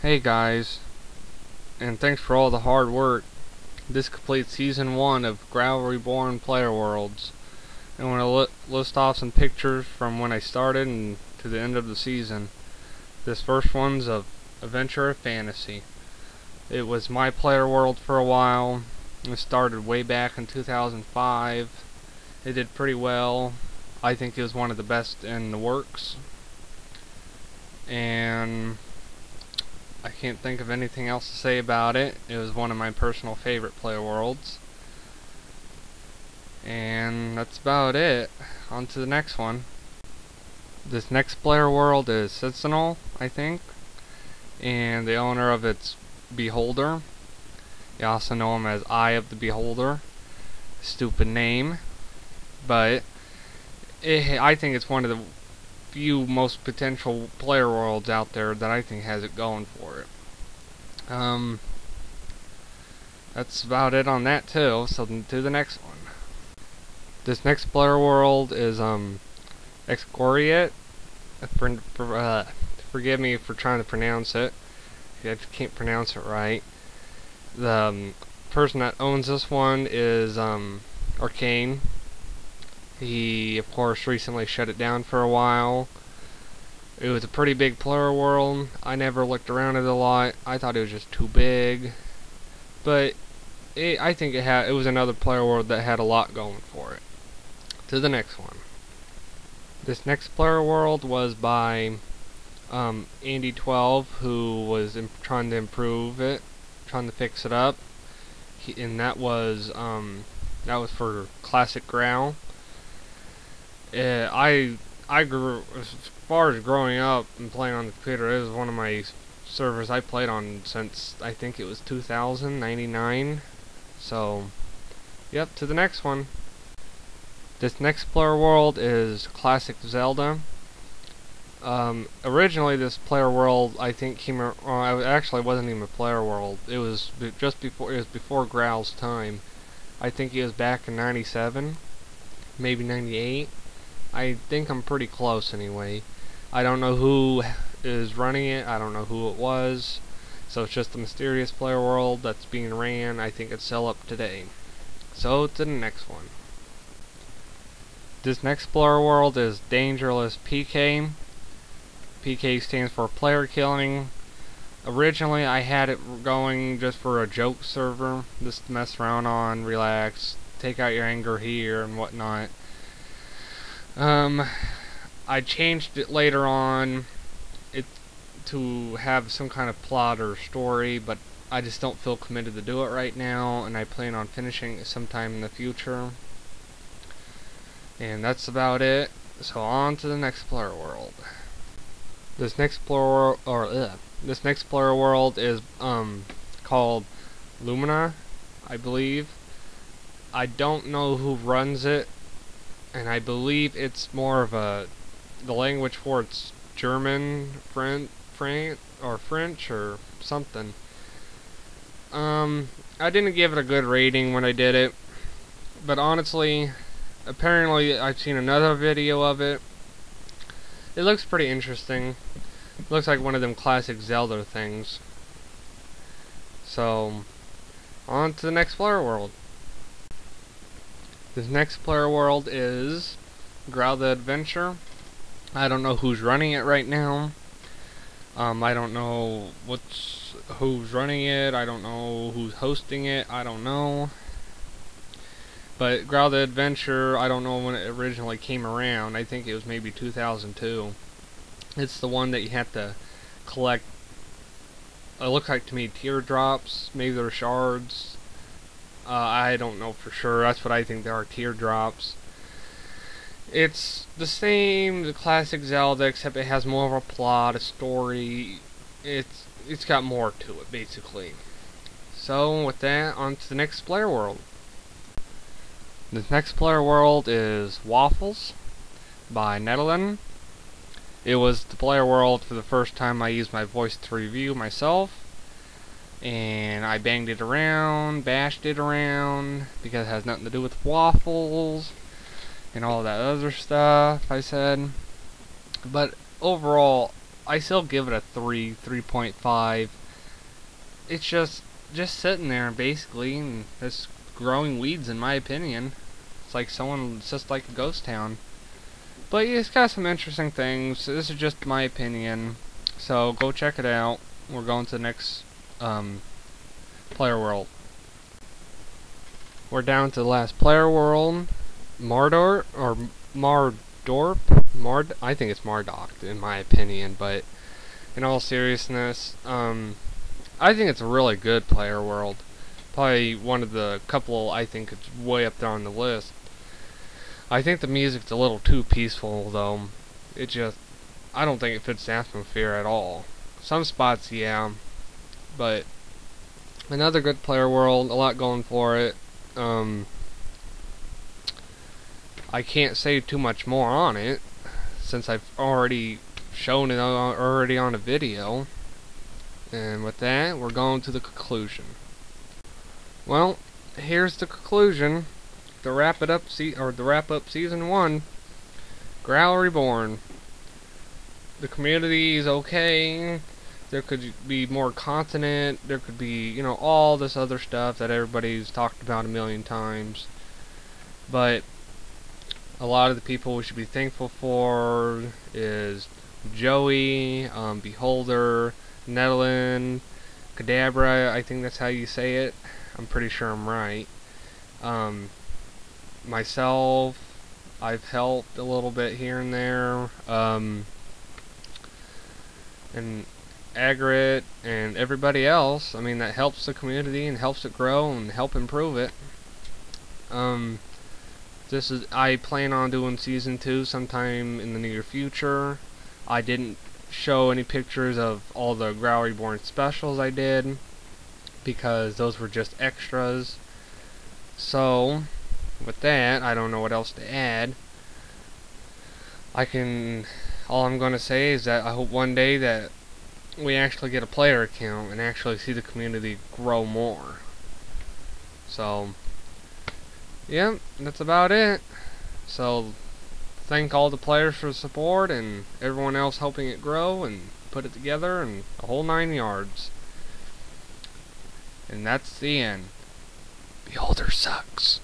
Hey guys, and thanks for all the hard work. This completes Season 1 of Graal Reborn Playerworlds. I want to list off some pictures from when I started and to the end of the season. This first one's of Adventure of Fantasy. It was my player world for a while. It started way back in 2005. It did pretty well. I think it was one of the best in the works. And I can't think of anything else to say about it. It was one of my personal favorite player worlds. And that's about it. On to the next one. This next player world is Sentinel, I think. And the owner of it's Beholder. You also know him as Eye of the Beholder. Stupid name. But I think it's one of the few most potential player worlds out there that I think has it going for it. That's about it on that too. So to the next one. This next player world is Excoriate. Forgive me for trying to pronounce it. I can't pronounce it right. The person that owns this one is Arcane. He, of course, recently shut it down for a while. It was a pretty big player world. I never looked around it a lot. I thought it was just too big. But I think it was another player world that had a lot going for it. To the next one. This next player world was by Andy12, who was trying to improve it, trying to fix it up. And that was for Classic Graal. I grew, as far as growing up and playing on the computer, it was one of my servers I played on since I think it was 2099. So, yep, to the next one. This next player world is Classic Zelda. Originally this player world I think came around, actually wasn't even a player world. It was before Graal's time. I think it was back in 97, maybe 98. I think I'm pretty close anyway. I don't know who is running it. I don't know who it was. So it's just a mysterious player world that's being ran. I think it's still up today. So to the next one. This next player world is Dangerless PK. PK stands for player killing. Originally I had it going just for a joke server, just to mess around on, relax, take out your anger here and whatnot. I changed it later on to have some kind of plot or story, but I just don't feel committed to do it right now, and I plan on finishing it sometime in the future. And that's about it. So on to the next player world. This next player world is called Lumina, I believe. I don't know who runs it, and I believe it's more of the language for it's German, French or something. I didn't give it a good rating when I did it, but honestly, apparently I've seen another video of it. It looks pretty interesting. It looks like one of them classic Zelda things. So, on to the next player world. This next player world is Graal the Adventure. I don't know who's running it right now. I don't know who's running it. I don't know who's hosting it. I don't know. But Graal the Adventure, I don't know when it originally came around. I think it was maybe 2002. It's the one that you have to collect. It looks like to me teardrops. Maybe they're shards. I don't know for sure. That's what I think they are, teardrops. It's the same, the classic Zelda, except it has more of a plot, a story. It's got more to it, basically. So with that, on to the next player world. This next player world is Waffles by Netherlands. It was the player world for the first time I used my voice to review myself. And I banged it around, bashed it around, because it has nothing to do with waffles and all that other stuff I said. But overall, I still give it a 3.5. It's just sitting there basically, and just growing weeds in my opinion. It's like it's just like a ghost town. But yeah, it's got some interesting things. This is just my opinion. So go check it out. We're going to the next player world. We're down to the last player world. Mardor or Mardorp? I think it's Mardok in my opinion, but in all seriousness, I think it's a really good player world. Probably one of the couple I think it's way up there on the list. I think the music's a little too peaceful though. I don't think it fits the atmosphere at all. Some spots, yeah, but another good player world, a lot going for it. I can't say too much more on it since I've already shown it already on a video. And with that, we're going to the conclusion. Well, here's the conclusion. To wrap up season 1, Graal Reborn. The community is okay. There could be more content. There could be, you know, all this other stuff that everybody's talked about a million times. But a lot of the people we should be thankful for is Joey, Beholder, Netherland, Kadabra. I think that's how you say it. I'm pretty sure I'm right. Myself, I've helped a little bit here and there, and Agrit and everybody else. I mean, that helps the community and helps it grow and help improve it. I plan on doing season 2 sometime in the near future. I didn't show any pictures of all the Graal Reborn specials I did because those were just extras. So with that, I don't know what else to add. All I'm gonna say is that I hope one day that we actually get a player account and actually see the community grow more. So yeah, that's about it. So thank all the players for the support and everyone else helping it grow and put it together and the whole 9 yards. And that's the end. Beholder sucks.